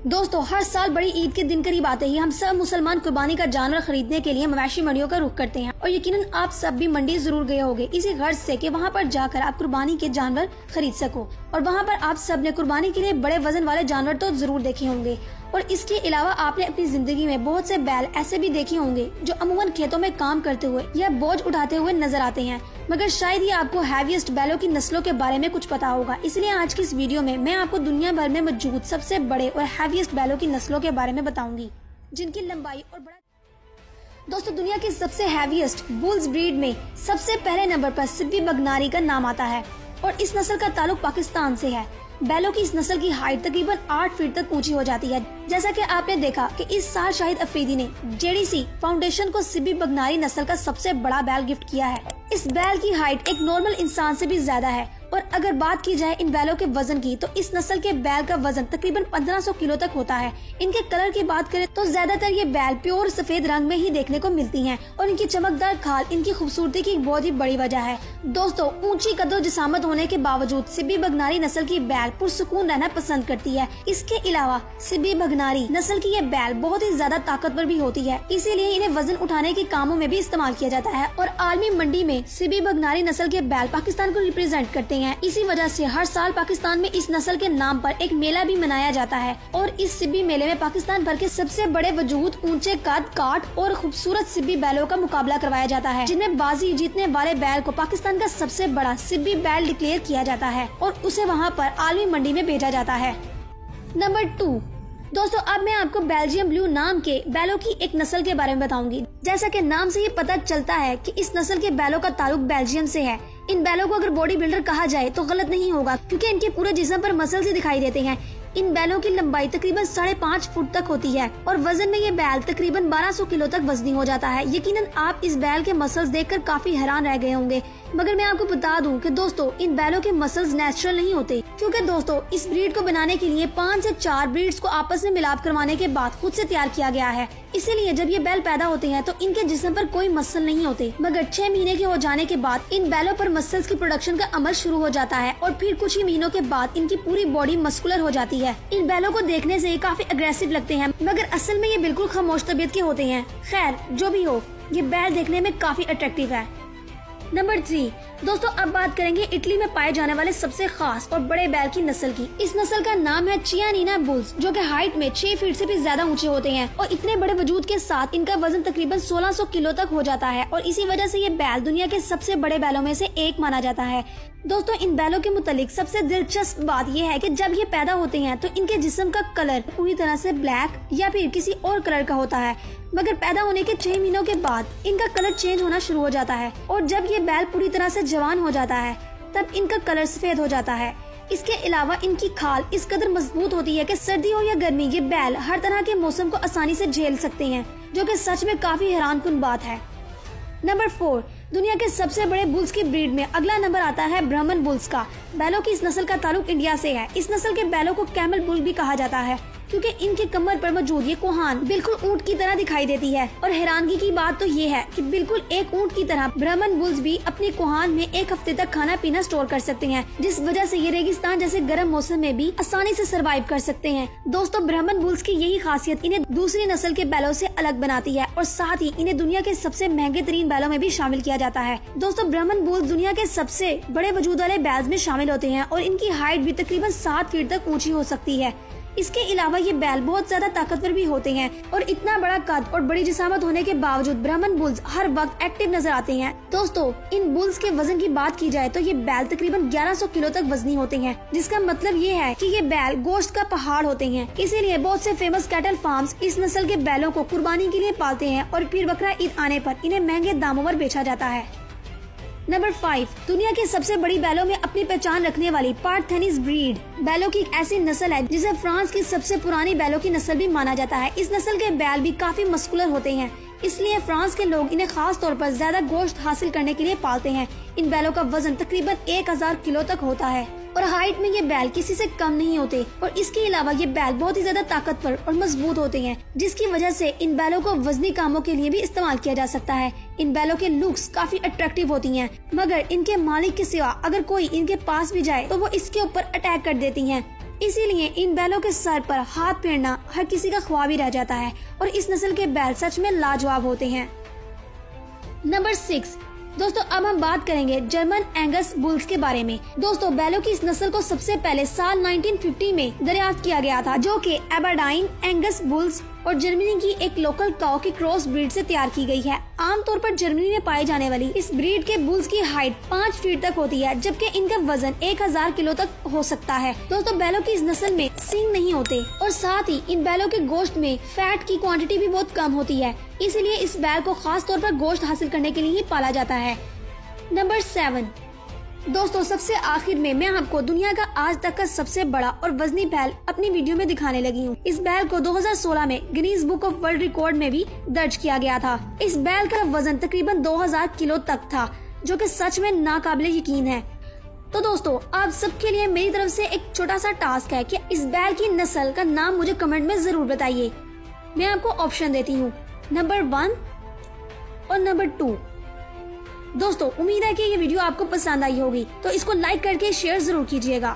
दोस्तों, हर साल बड़ी ईद के दिन करीब आते ही हम सब मुसलमान कुर्बानी का जानवर खरीदने के लिए मवेशी मंडियों का रुख करते हैं और यकीनन आप सब भी मंडी जरूर गए होंगे इसी गर्ज से कि वहां पर जाकर आप कुर्बानी के जानवर खरीद सको। और वहां पर आप सब ने कुर्बानी के लिए बड़े वजन वाले जानवर तो जरूर देखे होंगे और इसके अलावा आपने अपनी जिंदगी में बहुत से बैल ऐसे भी देखे होंगे जो अमूमन खेतों में काम करते हुए या बोझ उठाते हुए नजर आते हैं, मगर शायद ही आपको हैवीएस्ट बैलों की नस्लों के बारे में कुछ पता होगा। इसलिए आज की इस वीडियो में मैं आपको दुनिया भर में मौजूद सबसे बड़े और हैवीएस्ट बैलों की नस्लों के बारे में बताऊंगी, जिनकी लंबाई और बड़ा। दोस्तों, दुनिया की सबसे हैवीएस्ट बुल्स ब्रीड में सबसे पहले नंबर पर सिब्बी बगनारी का नाम आता है और इस नस्ल का ताल्लुक पाकिस्तान से है। बैलों की इस नस्ल की हाइट तकरीबन 8 फीट तक ऊंची हो जाती है। जैसा कि आपने देखा कि इस साल शाहिद अफरीदी ने जेडीसी फाउंडेशन को सिब्बी बगनारी नस्ल का सबसे बड़ा बैल गिफ्ट किया है। इस बैल की हाइट एक नॉर्मल इंसान से भी ज्यादा है और अगर बात की जाए इन बैलों के वजन की तो इस नस्ल के बैल का वजन तकरीबन 1500 किलो तक होता है। इनके कलर की बात करें तो ज्यादातर ये बैल प्योर सफेद रंग में ही देखने को मिलती हैं और इनकी चमकदार खाल इनकी खूबसूरती की एक बहुत ही बड़ी वजह है। दोस्तों, ऊंची कदो जिसामत होने के बावजूद सिब्बी बगनारी नस्ल की बैल पुरसुकून रहना पसंद करती है। इसके अलावा सिब्बी बगनारी नस्ल की ये बैल बहुत ही ज्यादा ताकतवर भी होती है, इसीलिए इन्हें वजन उठाने के कामों में भी इस्तेमाल किया जाता है और आलमी मंडी में सिब्बी बगनारी नस्ल के बैल पाकिस्तान को रिप्रेजेंट करते हैं। इसी वजह से हर साल पाकिस्तान में इस नस्ल के नाम पर एक मेला भी मनाया जाता है और इस सिब्बी मेले में पाकिस्तान भर के सबसे बड़े वजूद, ऊंचे कद, काट और खूबसूरत सिब्बी बैलों का मुकाबला करवाया जाता है, जिनमें बाजी जीतने वाले बैल को पाकिस्तान का सबसे बड़ा सिब्बी बैल डिक्लेयर किया जाता है और उसे वहाँ पर आलमी मंडी में भेजा जाता है। नंबर 2। दोस्तों, अब मैं आपको बेल्जियम ब्लू नाम के बैलों की एक नस्ल के बारे में बताऊंगी। जैसा कि नाम से ये पता चलता है कि इस नस्ल के बैलों का ताल्लुक बेल्जियम से है। इन बैलों को अगर बॉडी बिल्डर कहा जाए तो गलत नहीं होगा, क्योंकि इनके पूरे जिस्म पर मसल्स ही दिखाई देते हैं। इन बैलों की लंबाई तकरीबन 5.5 फुट तक होती है और वजन में ये बैल तकरीबन 1200 किलो तक वजनी हो जाता है। यकीनन आप इस बैल के मसल्स देखकर काफी हैरान रह गए होंगे, मगर मैं आपको बता दूं कि दोस्तों इन बैलों के मसल्स नेचुरल नहीं होते, क्योंकि दोस्तों इस ब्रीड को बनाने के लिए 5 से 4 ब्रीड्स को आपस में मिलाप करवाने के बाद खुद से तैयार किया गया है। इसीलिए जब ये बैल पैदा होते हैं तो इनके जिस्म पर कोई मसल नहीं होते, मगर 6 महीने के हो जाने के बाद इन बैलों पर मसल्स की प्रोडक्शन का अमल शुरू हो जाता है और फिर कुछ ही महीनों के बाद इनकी पूरी बॉडी मस्कुलर हो जाती है। इन बैलों को देखने से ये काफी अग्रेसिव लगते हैं, मगर असल में ये बिल्कुल खामोश तबीयत के होते हैं। खैर, जो भी हो, ये बैल देखने में काफी अट्रैक्टिव है। नंबर 3। दोस्तों, अब बात करेंगे इटली में पाए जाने वाले सबसे खास और बड़े बैल की नस्ल की। इस नस्ल का नाम है चियानीना बुल्स, जो कि हाइट में 6 फीट से भी ज्यादा ऊंचे होते हैं और इतने बड़े वजूद के साथ इनका वजन तकरीबन 1600 किलो तक हो जाता है और इसी वजह से ये बैल दुनिया के सबसे बड़े बैलों में से एक माना जाता है। दोस्तों, इन बैलों के मुतालिक सबसे दिलचस्प बात यह है कि जब ये पैदा होते हैं तो इनके जिस्म का कलर पूरी तरह से ब्लैक या फिर किसी और कलर का होता है, मगर पैदा होने के 6 महीनों के बाद इनका कलर चेंज होना शुरू हो जाता है और जब ये बैल पूरी तरह से जवान हो जाता है तब इनका कलर सफेद हो जाता है। इसके अलावा इनकी खाल इस कदर मजबूत होती है कि सर्दी हो या गर्मी ये बैल हर तरह के मौसम को आसानी से झेल सकते हैं, जो कि सच में काफी हैरानकुन बात है। नंबर 4। दुनिया के सबसे बड़े बुल्स की ब्रीड में अगला नंबर आता है ब्राह्मण बुल्स का। बैलों की इस नस्ल का ताल्लुक इंडिया से है। इस नस्ल के बैलों को कैमल बुल भी कहा जाता है, क्योंकि इनके कमर पर मौजूद ये कोहान बिल्कुल ऊंट की तरह दिखाई देती है और हैरानगी की बात तो ये है कि बिल्कुल एक ऊंट की तरह ब्राह्मण बुल्स भी अपने कोहान में 1 हफ्ते तक खाना पीना स्टोर कर सकते हैं, जिस वजह से ये रेगिस्तान जैसे गर्म मौसम में भी आसानी से सरवाइव कर सकते हैं। दोस्तों, ब्राह्मण बुल्स की यही खासियत इन्हें दूसरी नस्ल के बैलों से अलग बनाती है और साथ ही इन्हें दुनिया के सबसे महंगे तरीन बैलों में भी शामिल किया जाता है। दोस्तों, ब्राह्मण बुल्स दुनिया के सबसे बड़े वजूद वाले बैल्स में शामिल होते हैं और इनकी हाइट भी तकरीबन 7 फीट तक ऊंची हो सकती है। इसके अलावा ये बैल बहुत ज्यादा ताकतवर भी होते हैं और इतना बड़ा कद और बड़ी जिसामत होने के बावजूद ब्राह्मण बुल्स हर वक्त एक्टिव नजर आते हैं। दोस्तों, इन बुल्स के वजन की बात की जाए तो ये बैल तकरीबन 1100 किलो तक वजनी होते हैं, जिसका मतलब ये है कि ये बैल गोश्त का पहाड़ होते हैं। इसीलिए बहुत से फेमस कैटल फार्म्स इस नस्ल के बैलों को कुर्बानी के लिए पालते हैं और फिर बकरा ईद आने पर इन्हें महंगे दामों पर बेचा जाता है। नंबर 5। दुनिया की सबसे बड़ी बैलों में अपनी पहचान रखने वाली पार्थेनिस ब्रीड बैलों की एक ऐसी नस्ल है जिसे फ्रांस की सबसे पुरानी बैलों की नस्ल भी माना जाता है। इस नस्ल के बैल भी काफी मस्कुलर होते हैं, इसलिए फ्रांस के लोग इन्हें खास तौर पर ज्यादा गोश्त हासिल करने के लिए पालते हैं। इन बैलों का वजन तकरीबन 1000 किलो तक होता है और हाइट में ये बैल किसी से कम नहीं होते और इसके अलावा ये बैल बहुत ही ज्यादा ताकतवर और मजबूत होते हैं, जिसकी वजह से इन बैलों को वजनी कामों के लिए भी इस्तेमाल किया जा सकता है। इन बैलों के लुक्स काफी अट्रैक्टिव होती हैं, मगर इनके मालिक के सिवा अगर कोई इनके पास भी जाए तो वो इसके ऊपर अटैक कर देती हैं। इसीलिए इन बैलों के सर पर हाथ फेरना हर किसी का ख्वाब ही रह जाता है और इस नस्ल के बैल सच में लाजवाब होते हैं। नंबर 6 दोस्तों, अब हम बात करेंगे जर्मन एंगस बुल्स के बारे में। दोस्तों, बैलों की इस नस्ल को सबसे पहले साल 1950 में दरियाफ्त किया गया था, जो कि एबरडाइन एंगस बुल्स और जर्मनी की एक लोकल काऊ की क्रॉस ब्रीड से तैयार की गई है। आमतौर पर जर्मनी में पाई जाने वाली इस ब्रीड के बुल्स की हाइट 5 फीट तक होती है, जबकि इनका वजन 1000 किलो तक हो सकता है। दोस्तों, बैलों की इस नस्ल में सींग नहीं होते और साथ ही इन बैलों के गोश्त में फैट की क्वांटिटी भी बहुत कम होती है, इसलिए इस बैल को खास तौर पर गोश्त हासिल करने के लिए ही पाला जाता है। नंबर 7 दोस्तों, सबसे आखिर में मैं आपको दुनिया का आज तक का सबसे बड़ा और वजनी बैल अपनी वीडियो में दिखाने लगी हूँ। इस बैल को 2016 में Guinness book of world record में भी दर्ज किया गया था। इस बैल का वजन तकरीबन 2000 किलो तक था, जो कि सच में नाकाबिले यकीन है। तो दोस्तों, आप सबके लिए मेरी तरफ से एक छोटा सा टास्क है कि इस बैल की नस्ल का नाम मुझे कमेंट में जरूर बताइए। मैं आपको ऑप्शन देती हूँ, नंबर 1 और नंबर 2। दोस्तों, उम्मीद है कि ये वीडियो आपको पसंद आई होगी, तो इसको लाइक करके शेयर जरूर कीजिएगा।